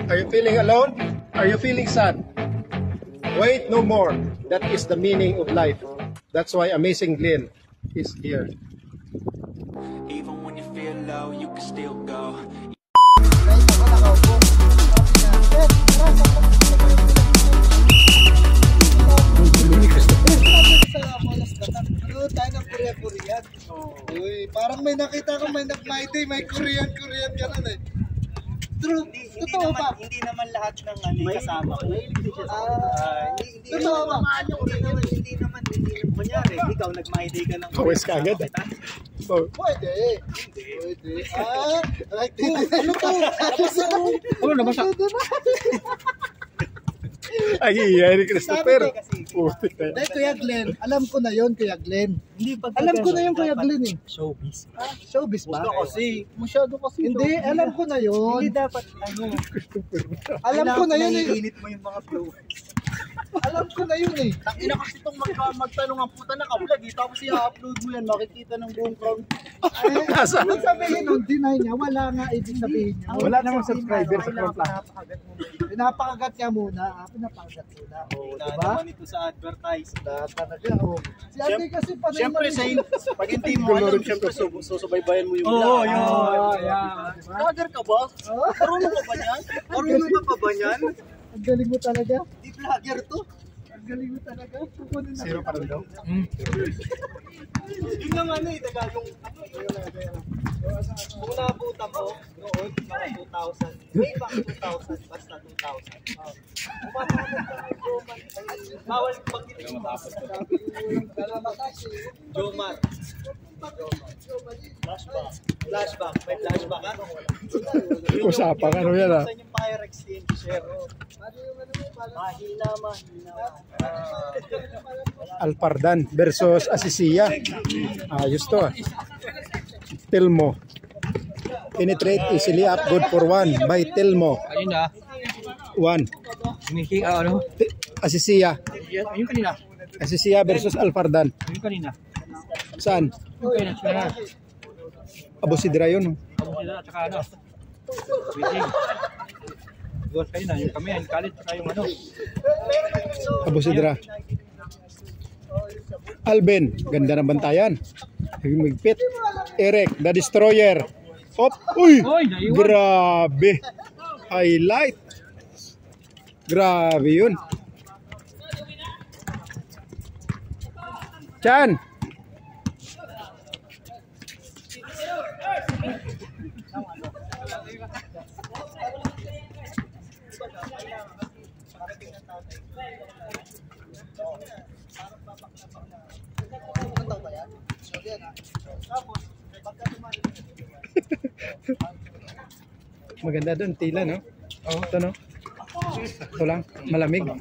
Are you feeling alone? Are you feeling sad? Wait no more. That is the meaning of life. That's why Amazing Glenn is here. Even when you feel low, you can still go. Tayo ng Korea-Korean. Uy, parang may nakita ko, may nag-Friday, may Korean-Korean ka nun eh. True, totoo ba? Hindi naman lahat ng kasama ko. Totoo ba? Hindi naman. Kunyari, ikaw nag-Friday ka ng Kawis ka agad. Pwede. Pwede. Like this. Ano to? Ano nabasa? Ay, ni Christopher. Putik na. Dahil Kuya Glenn, alam ko na yun, Kuya Glenn. Alam ko na yun, Kuya Glenn eh. Showbiz. Showbiz ba? Masyado kasi. Hindi, alam ko na yun. Hindi dapat, Alam ko na yun eh. Init mo yung mga flow. Alam ko na yun eh. Tangina kasi itong magtanong ang puta na ka-vlog eh. Tapos i-upload mo yan, makikita ng buong crowd. Nasa? Ibig sabihin nun, deny niya, wala nga ibig sabihin niya. Wala namang subscriber sa Chrome. Pinapakagat niya muna. Pinapakagat muna. O, diba? Naman ito sa advertise. Talaga, o. Si Ate kasi pa rin. Siyempre, pag hindi mo alam, siyempre, susubaybayan mo yung vlog. Oo, yun. Vlogger ka ba? Marunong ka ba niyan? Marunong ka pa ba niyan? Ang galing mo talaga. Di vlogger to. Ang galing mo talaga. Kukunin na. Zero pa rin daw. Yun lang Tagalog. Kung nabuta mo, noon, mga 2,000. Way back 2,000, basta 2,000. Bawal pag-inig mo. Jomar. Flashback. May flashback ka? Usapang ano yan ah. Saan yung fire extinguisher? Mahina. Alpardan versus Asisia. Ayos to ah. Telmo. Penetrate easily up, good for 1 by Telmo. Ayun na. 1. Miki, ano? Asisia. Ayun kanina. Asisia versus Alpardan. Ayun kanina. Saan? Ayun kanina. Sila na. Abo Sidra yun. Abo sila, tsaka ano. Waiting. Doon kanina, yung kami, yung kalit, tsaka yung ano. Abo Sidra. Alben, ganda ng bantayan. Magpit. Eric, the Destroyer. Hop! Uy! Grabe! Highlight! Grabe yun. Chan! Maganda doon, tila no? Oo, ito no? Ito lang, malamig. Ano?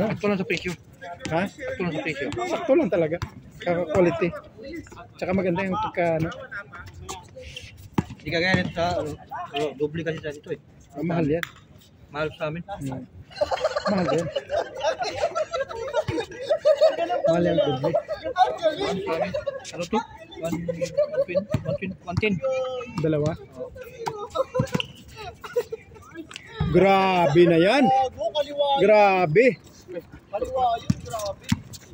Ito lang sa presyo. Ha? Ito lang sa presyo. Sakto lang talaga. Kaka-quality. Tsaka maganda yung pagka, ano? Hindi ka ganyan sa, doble kasi sa dito eh. Mahal yan. Mahal sa amin. Mahal yan. Mahal yan, doble. Ano to? 110. Dalawa. Grabe na yan. Grabe.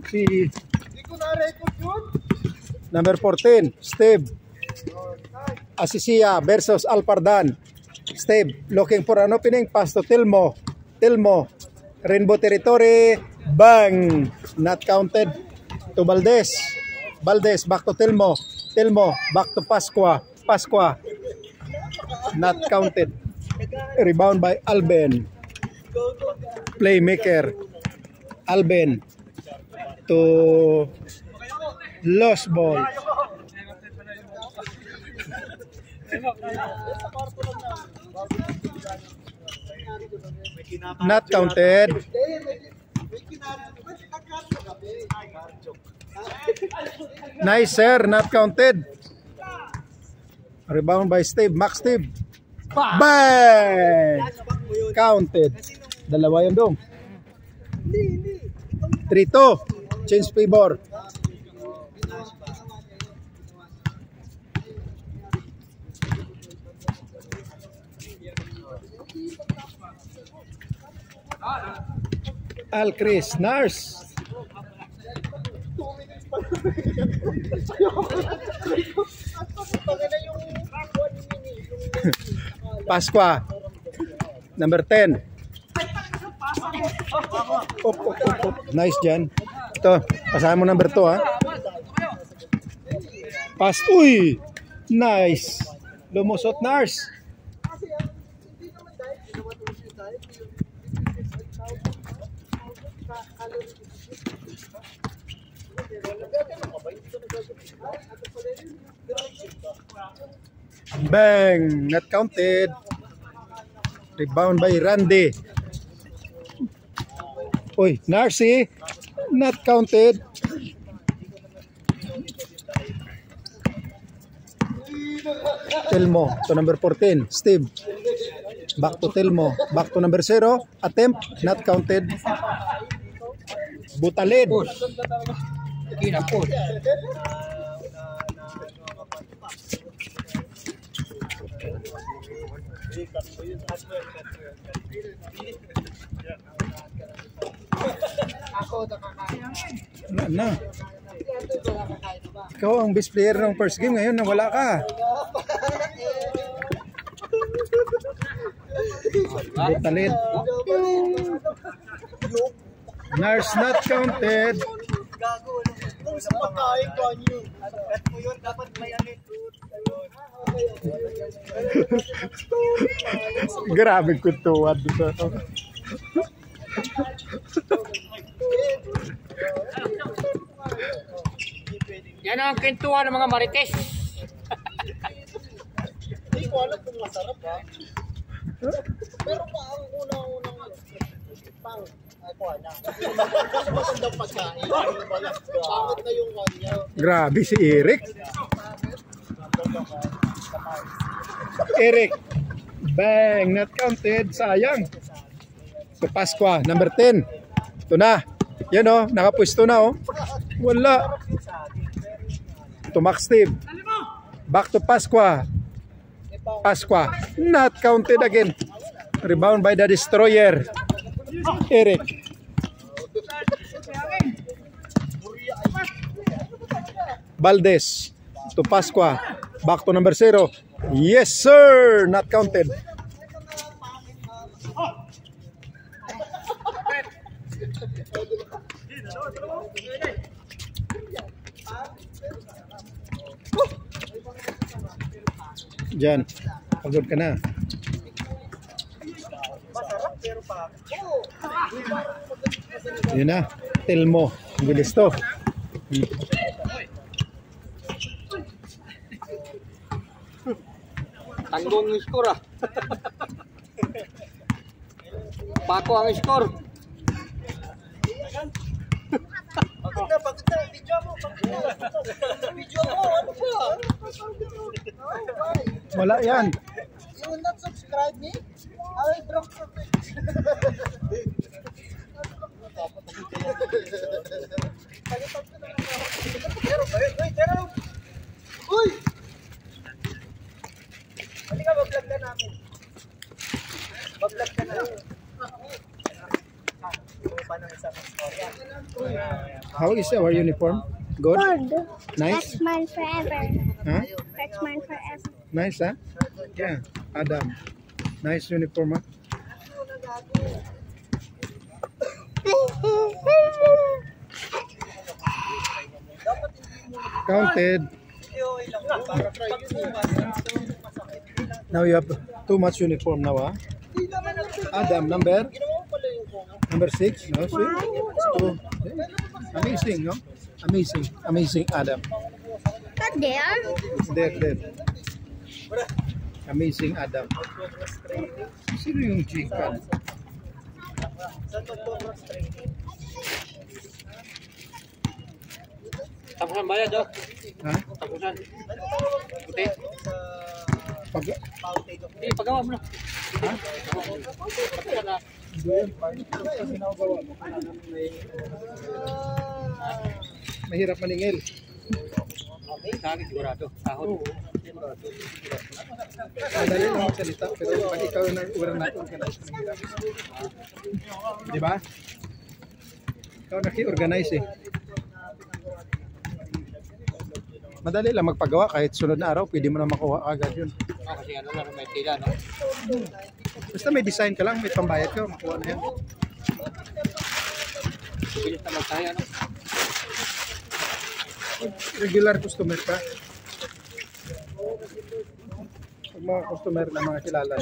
Si Hindi ko na-record yun. number 14, Steve. Asisia versus Alpardan. Steve, looking for an opening pass to Telmo. Rainbow territory. Bang! Not counted to Valdez. Valdez back to Telmo. Back to Pasqua. Not counted. Rebound by Alben. Playmaker. Alben to lost ball. Not counted. Nice sir, not counted. Rebound by Steve, Max Steve. Bang! Counted. Dalawa yun dong. 3-2. Change favor. Al Chris Nars. Pasqua. Number 10. Op. Nice dyan. Ito, pasahan mo number 2 ha. Uy! Nice. Lumusot Nars. Bang! Not counted. Rebound by Randy. Uy, Narcy. Not counted. Telmo to number 14. Steve. Back to Telmo. Back to number 0. Attempt. Not counted. Butalid. Kinapos. Na. Ikaw ang best player ng first game ngayon, wala ka. Butalid. Nars not counted. Gago. Kung sa pagkain ko nyo. At mo yun, dapat may anit. Grabe kutuwad dito. Yan ang kwentuhan ng mga marites. Hindi ko alam kung masarap ha. Pero pa ang unang pang ako na. Kasi magandang pagkain. Bakit na yung kanya? Grabe si Eric. Eric. Bang, not counted. Sayang. So Pasqua, number 10. Ito na. Yan o, nakapwesto na o. Wala. To Max Steve. Back to Pasqua. Pasqua. Not counted again. Rebound by the Destroyer. Eric. Valdez. To Pasqua. Back to number 0. Yes sir. Not counted. Diyan. Pagod ka na. Yun na. Telmo. Ang bilis to. Tanggong score ah. Pako ang score. Pagod na. Video mo. Video mo. Ano ba? Wala yan. You will not subscribe me? I will drop your Uy! Halika, mag-vlog na namin. Mag-vlog ka na. How is our uniform? Good? Good. Nice? That's mine forever. Huh? That's mine forever. Nice, huh? Yeah. Adam. Nice uniform, huh? Counted. Now you have too much uniform now, huh? Adam, number 6. No, sweet. Two. Amazing, no? Amazing, Adam. Not there. There. Amazing, Adam. Sino yung chicken? Tapusan bayad oh. Ha? Tapusan. Puti. Pagawa mo na. Ha? Tapusan na. Mahirap maningil. Sakit sigurado. Sahod. Madali lang magsalita, pero pag ikaw na urang na-organize ng hirap. Di ba? Ikaw naki-organize eh. Madali lang magpagawa kahit sunod na araw, pwede mo na makuha agad yun. Kasi ano lang, may tila, no? Basta may design ka lang, may pambayad ka, makuha na yan. Bilis na magtaya, no? Regular customer ka. Pag mga customer na mga kilala.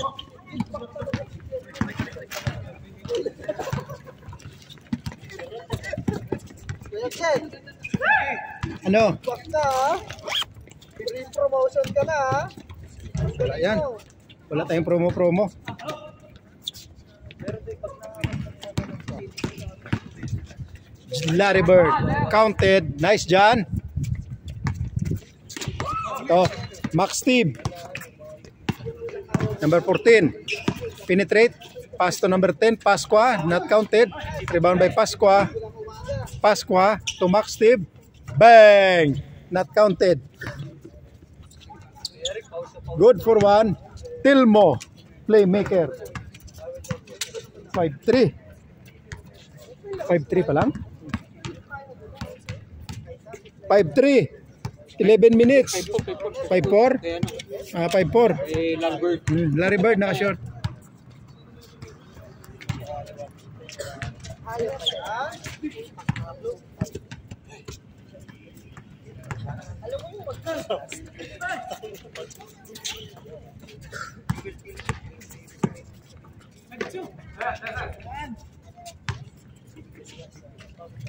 Kuya Chen, Ano? wag na ha. Free promotion ka na ha. Wala yan. Wala tayong promo-promo. Larry Bird. Counted. Nice, John. Ito. Max Steve. Number 14. Penetrate. Pass to number 10. Pasqua. Not counted. Rebound by Pasqua. Pasqua to Max Steve. Bang! Not counted. Good for one. Tilmo. Playmaker. 5-3. 5-3 pa lang. 5-3. 11 minutes. 5-4. Kaya ano, 5-4. Lambert. Larry Bird naka-short.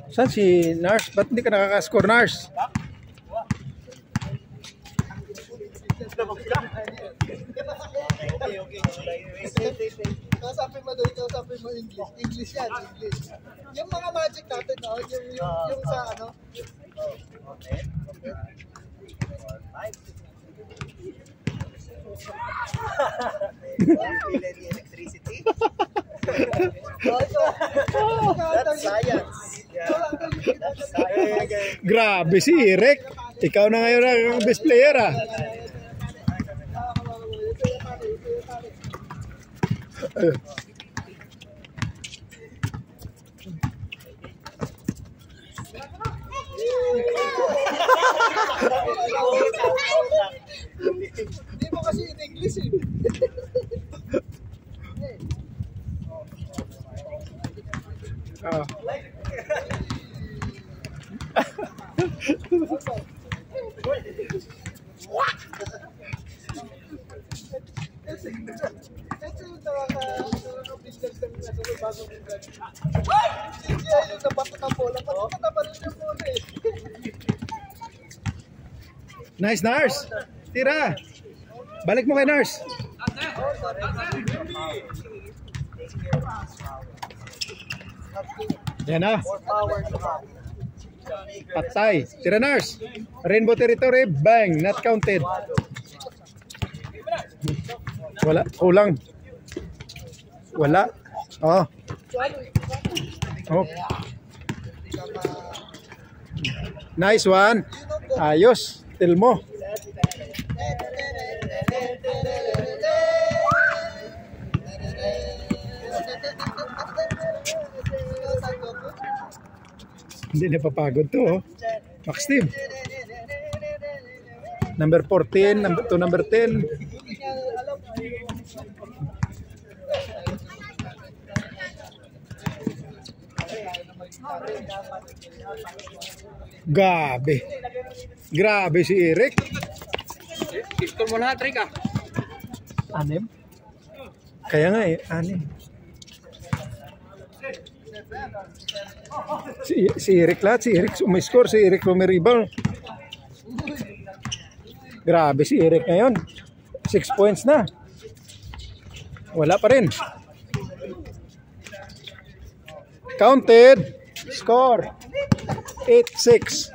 Saan si Nars? Ba't hindi ka nakaka-score, Nars? Kausapin mo doon, kausapin mo English. English yan, English. Yung mga magic natin, no? yung sa ano. That's science. Grabe si Eric. Ikaw na ngayon ang best player ah. Hindi mo kasi in English eh. Ah. Ito yung nakaka-business ng bagong business. Hindi yung nabato ng bola. Pati matabalin yung bola eh. Nice, Nars. Tira. Balik mo kay Nars. Yan na. Patay. Tira, Nars. Rainbow territory. Bang. Not counted. Wala. Kulang. Wala. Oh. Oh. Nice one. Ayos. Tilmo. Hindi napapagod to, oh. Max Steve. Number 14, to number 10. Grabe. Grabe si Eric. Pistol mo na, Trick ah. Anim? Kaya nga eh, anim. Si Eric lahat, si Eric umiscore, si Eric rebound. Grabe si Eric ngayon. 6 points na. Wala pa rin. Counted. Score. 8-6.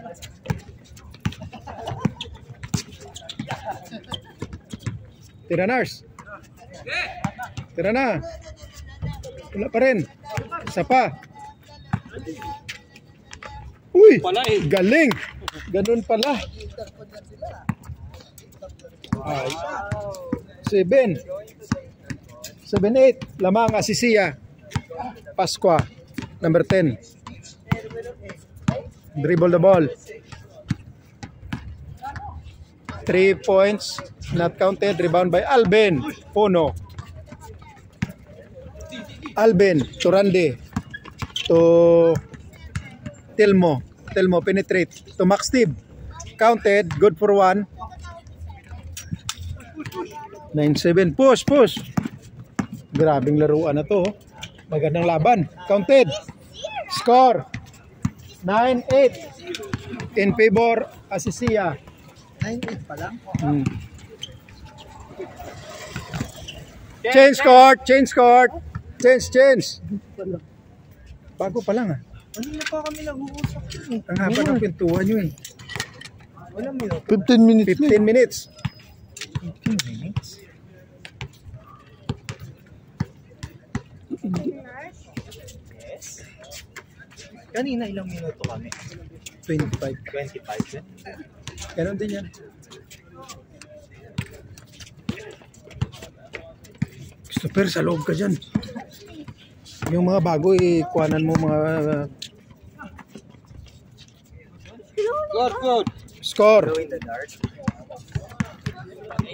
Tira, Nars. Tira na. Wala pa rin. Isa pa. Uy, Wala eh. galing. Ganun pala. Ay. 7. 7-8. Lamang Asisia. Pasqua. Number 10. Dribble the ball. 3 points. Not counted. Rebound by Alben. Puno. Alben. To Randy. To Tilmo. Tilmo penetrate. To Max Steve. Counted. Good for 1. 9-7. Push. Grabing laruan na to. Magandang laban. Counted. Score. 9-8. In favor Asisia. 9-8 pa lang. Change court. Change. Bago pa lang ah. Ano na pa kami nag-uusap? Ang haba ng pintuan nyo eh. Walang minute. 15 minutes. 15 minutes. 15 minutes? Yes. Kanina ilang minuto kami? 25. 25 din. Ganon din yan. Super, sa loob ka dyan. Yung mga bago, kuhanan mo mga score. Go in the dark.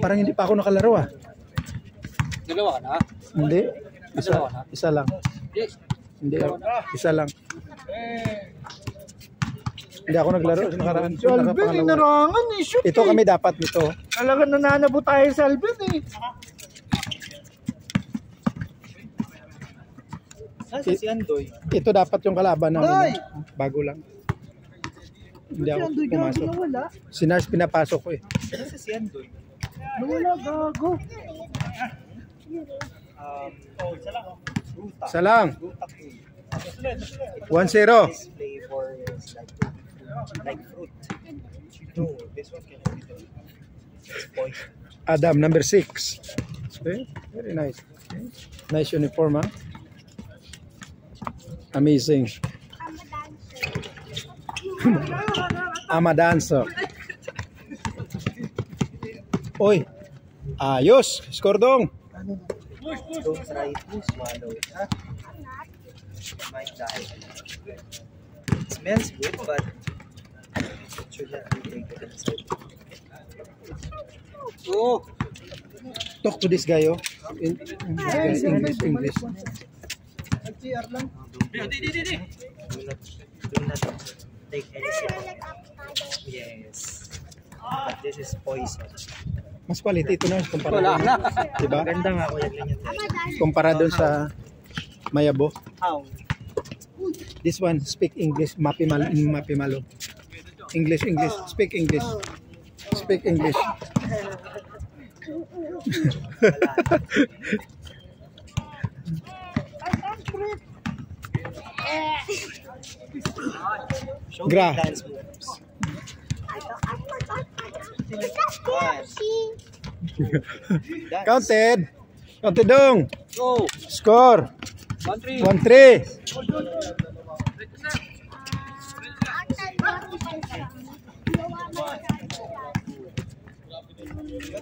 Parang hindi pa ako nakalaro ah. Dalawa ka na? Hindi. Isa lang. Hindi ako. Isa lang. Hindi ako naglaro sa nakaraan. Alvin, inarangan eh. Shoot Ito kami dapat nito. Talaga nananabo tayo sa Alvin eh. Nasa si Andoy. Ito dapat yung kalaban namin. Bago lang. Hindi ako pumasok. Nawala. Si Nars pinapasok ko eh. Nasa si Andoy. Nawala, gago. Ruta. Isa lang. Ruta food. 1-0. This flavor is like fruit. No, this one can be the poison. Adam, number 6. Okay, very nice. Okay. Nice uniform, ha? Amazing. Amadanso. Oy, ayos. Score dong. Don't try to swallow it, huh? Might die. It smells good, but it should not be taken inside. Oo. Talk to this guy, oh. English. Nag-CR lang. Do not take any sip. Yes. But this is poison. Mas quality ito na kumpara Wala doon. na. Diba? Maganda nga kuya ganyan. Kumpara doon sa Mayabo. How? This one, speak English. Mapimalo. English. Speak English. Speak English. Show me Gra. dance moves. Dance. Counted dong. Go. Score. 1-3. 1-3.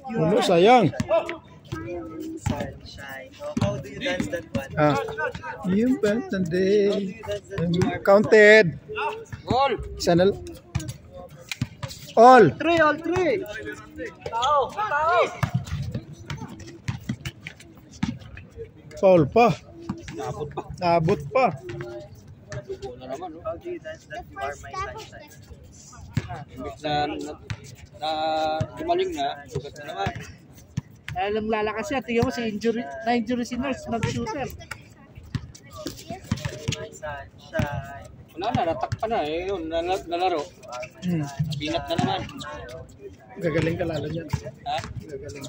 Ano, sayang. Sunshine. Oh, how do you dance that one? Yung birthday. How do you dance that one? Counted. Goal. Isa na all. All three. Foul pa. Nabot pa. Dugo na naman. How do you dance that you are my sunshine? Imbis na gumaling na, sugat na naman. Alam lalakas siya. Tingnan mo si na-injury si Nurse. Nag-shooter. My sunshine. Wala na, natakpan na eh. Yun, nalaro. Pinat na naman. Gagaling ka lalo niyan. Ha? Gagaling.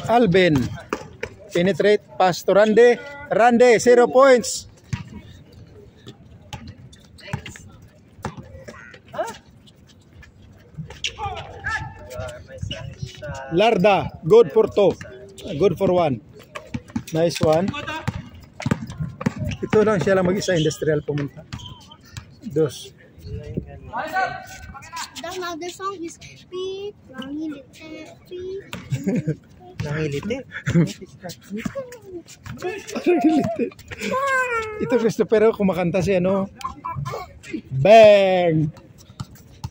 Alvin. Penetrate. Pass to Rande. Rande, 0 points. You are my sunshine. Larda, good for 2. Good for 1. Nice one. Ito lang siya lang mag-isa industrial pumunta. Dos. The another song is Beat, Nangilite, Beat. Nangiliti. Ito Christopher kumakanta siya, no? Bang!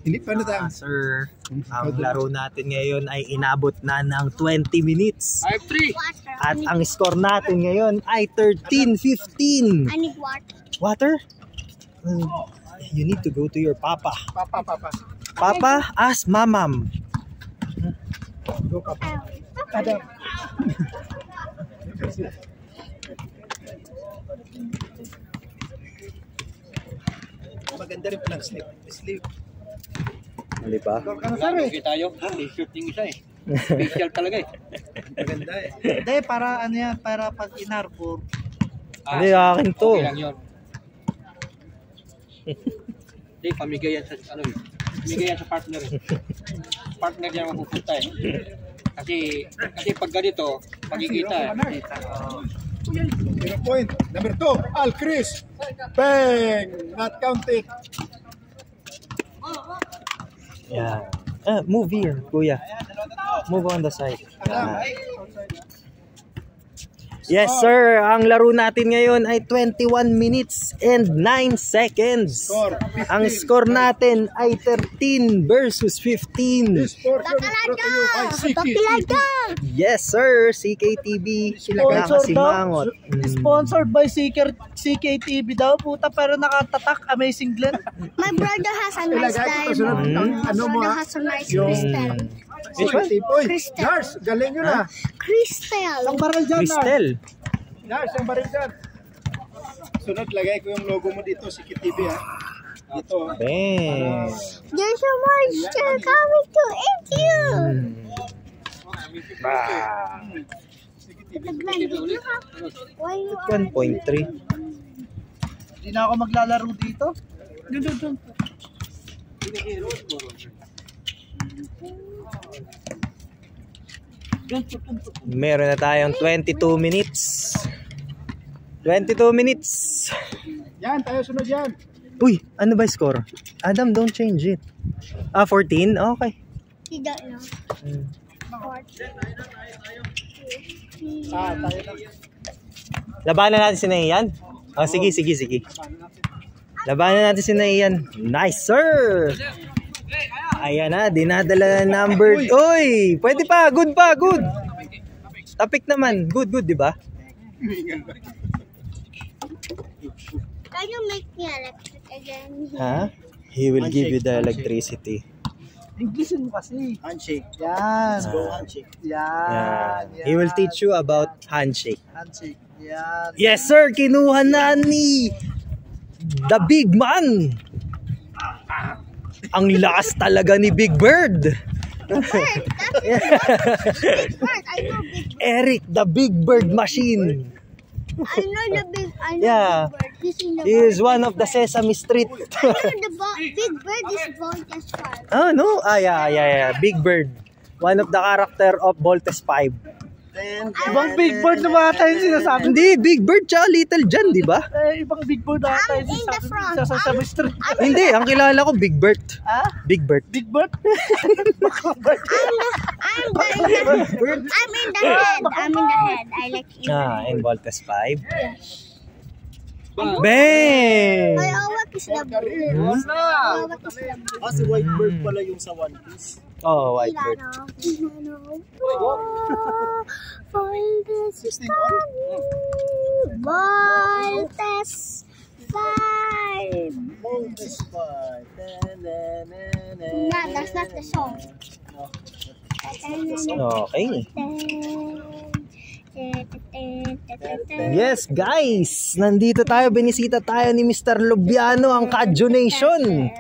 Hindi pa na tayo. Sir, ang laro natin ngayon ay inabot na ng 20 minutes. At ang score natin ngayon ay 13-15. I need water. Water? You need to go to your papa. Papa. Papa, ask mamam. Go, Papa. Adam. Maganda rin palang sleep. Di ba? Lagi tayo. T-shirt yung isa eh. Special talaga eh. Maganda eh. Hindi, para ano yan, para pag inarbor. Hindi, akin to. Okay lang yun. Hindi, pamigay yan sa ano eh. Pamigay yan sa partner eh. Partner yan mapupunta eh. Kasi pag ganito, magkikita eh. 0 point. Number 2, Al Chris. Bang! Not counted. Yeah. Move here, kuya. Move on the side. Yes, sir. Ang laro natin ngayon ay 21 minutes and 9 seconds. Score. Ang score natin ay 13 versus 15. This portion is brought to you by CKTV. Yes, sir. CKTV. Nakasimangot. Sponsored by CKTV daw. Puta, pero nakatatak. Amazing Glenn. My brother has a nice diamond. Ano mo? Brother has a nice crystal. Oy, Crystal. Lars, galing yun ah. Crystal. Ang baral dyan, Cristel. Lars, ang baril dyan. Sunod, lagay ko yung logo mo dito, CKTV ah. Dito. Bang. There's a monster coming to eat you. Why you are 1.3. Hindi na ako maglalaro dito. Doon. Meron na tayong 22 minutes. 22 minutes. Yan, tayo sunod yan. Uy, ano ba score? Adam, don't change it. 14? Okay. You don't know. Tayo na. Labanan natin si Naiyan. Oh, sige. Labanan natin si Naiyan. Nice, sir! Ayan na, dinadala na number. Uy, pwede pa. Good pa, good. Tapik naman. Good, di ba? Can you make me electric again? Ha? He will give you the electricity. Englishin mo kasi. Handshake. Yan. Let's go handshake. Yan. He will teach you about handshake. Handshake. Yan. Yes, sir! Kinuha na ni the big man. Ang lakas talaga ni Big Bird. Bird. That's Big Bird. I know Big Bird. Eric, the Big Bird machine. I know Yeah. Big Bird. He's in the He is one of the Sesame Street. I know Big Bird is Voltes 5. Oh, no? Yeah. Big Bird. One of the character of Voltes 5. Ibang Big Bird na bata yung sinasabi. Hindi, Big Bird tsaka Little John, di ba? Ibang Big Bird na bata yung I'm in the front. sinasabi sa Sesame Street. Hindi, ang kilala ko Big Bird. Ha? Big Bird. Big Bird? I'm in the head. I'm in the head. I like it. In Voltes 5. Bang! I always is the blue. Always is the blue. Si White Bird pala yung sa One Piece. Oh, White Bird. Voltes 5. Voltes 5. Voltes 5. No, that's not the song. Okay. Yes, guys! Nandito tayo, binisita tayo ni Mr. Lubiano, ang Kadyo Nation.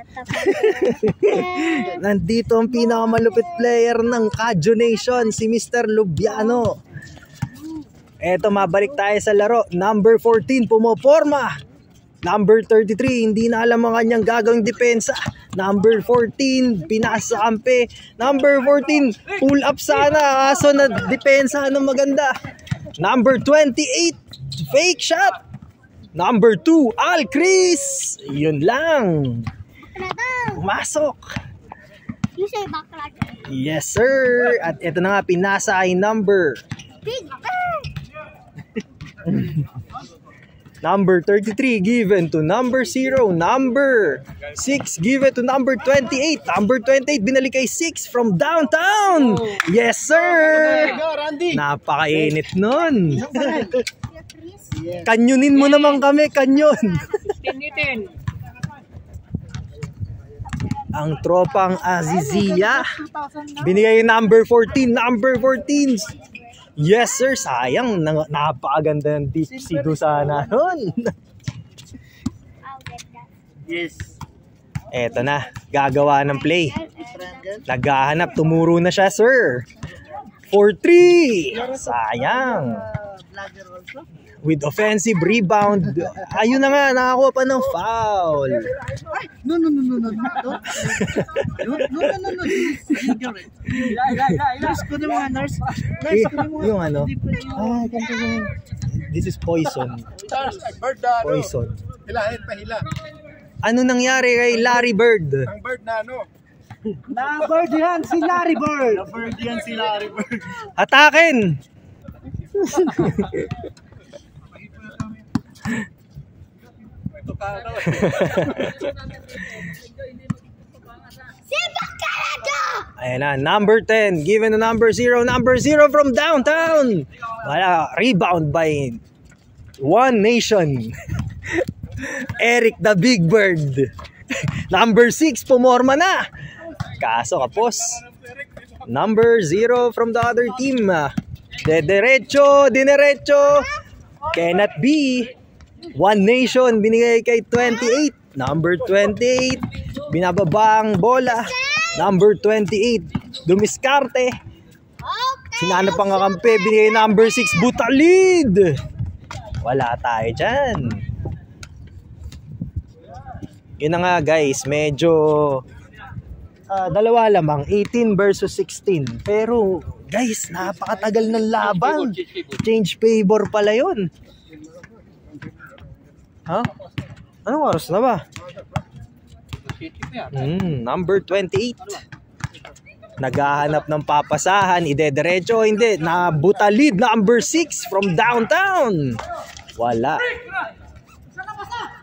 Nandito ang pinakamalupit player ng Kadyo Nation, si Mr. Lubiano. Eto, mabalik tayo sa laro. Number 14, pumoporma. Number 33, hindi na alam ang kanyang gagawing depensa. Number 14, pinasa kampe. Number 14, pull up sana. Kaso na depensa ng maganda. Number 28, fake shot. Number 2, Al Chris. Yun lang. Pumasok. You say backlash. Yes, sir. At ito na nga, pinasa ay number. Big Number 33 given to number 0. Number 6 given to number 28. Number 28 binalik kay 6 from downtown. Yes, sir. Napakainit nun. Kanyonin mo naman kami, kanyon. Ang tropang Azizia. Binigay number 14. Number 14. Yes, sir. Sayang. Napakaganda ng deep sea do sana nun. Yes. Eto na. Gagawa ng play. Naghahanap. Tumuro na siya, sir. 4-3. Sayang. With offensive rebound. Ayun na nga. Nakakuha pa ng foul. No. Nurse ko na mga nurse. Yung ano? Ganito yung... This is poison. Poison. Hilahin pa hila. Ano nangyari kay Larry Bird? Ang bird na ano? Na-bird yan si Larry Bird. Na-bird yan si Larry Bird. Atakin! Ayan na, number 10 given to number 0. Number 0 from downtown. Wala, rebound by One Nation. Eric the Big Bird. Number 6 pumorma na. Kaso kapos. Number 0 from the other team. Dinerecho. Cannot be. One Nation binigay kay 28. Number 28 binababang bola. Number 28 dumiskarte. Sinana pang kakampi. Binigay number 6 Butalid. Wala tayo dyan. Yun na nga guys. Medyo dalawa lamang. 18 versus 16. Pero guys, napakatagal ng laban. Change favor pala yun. Ha? Anong oras na ba? Number 28. Naghahanap ng papasahan. Idediretso. Hindi. Butalid. Number 6 from downtown. Wala.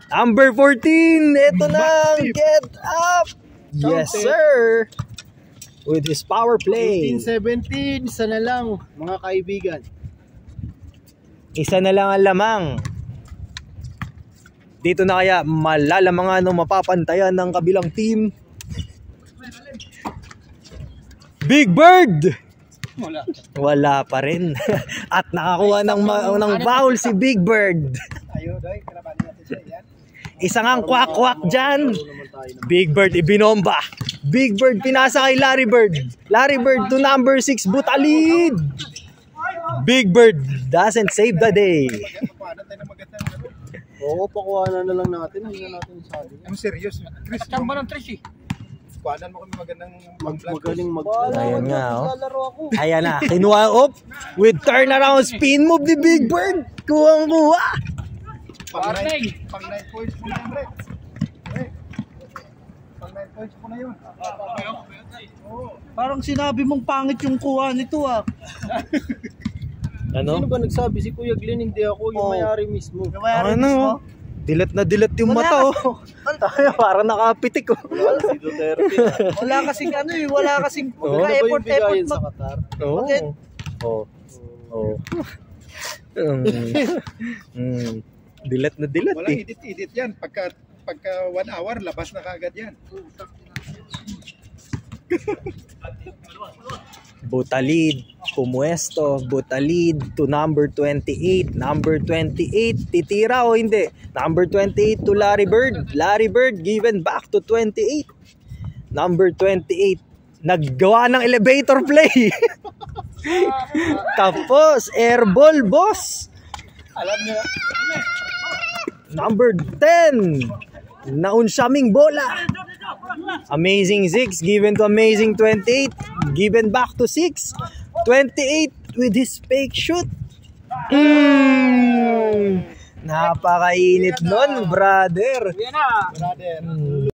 Number 14. Ito na. Get up. Yes, sir. With his power play. 18-17. Isa na lang, mga kaibigan. Isa na lang ang lamang. Dito na kaya malalamangan o mapapantayan ng kabilang team. Big Bird! Wala pa rin. At nakakuha ng foul si Big Bird. Isang ang kwak-kwak dyan. Big Bird ibinomba. Big Bird pinasa kay Larry Bird. Larry Bird to number 6 Butalid. Big Bird doesn't save the day. Oo, pakuha na lang natin. Hindi na natin sabi. I'm serious. Chris, Tamba ng Trish eh. kuhanan mo kami magandang Magaling Ayan nga, oh. Ayan na, kinuha up with turnaround spin move ni Big Bird. Kuwang-kuha. Pang 9 points po na yun, Red. Pang 9 points po na yun. Parang sinabi mong pangit yung kuha nito ah. Ano? Sino ba nagsabi? Si Kuya Glenn, hindi ako yung may-ari mismo. Yung mayari mismo. Dilat na dilat yung mata, oh. Tayo, parang nakapitik, oh. Si Duterte. Wala kasing ano eh, wala kasing Ano ba yung effort bigayan sa Qatar? Oo. Bakit? Oo. Oo. Dilat na dilat, Walang eh. edit yan. Pagka 1 hour, labas na kaagad yan. Butalid, pumuesto, Butalid to number 28. Number 28, titira o hindi? Number 28 to Larry Bird. Larry Bird given back to 28. Number 28, naggawa ng elevator play. Tapos, airball, boss. Alam niyo, Number 10, naunsyaming bola. Amazing 6 given to Amazing 28. Given back to 6. 28 with his fake shoot. Napakainit nun, brother. Yan na. Brother.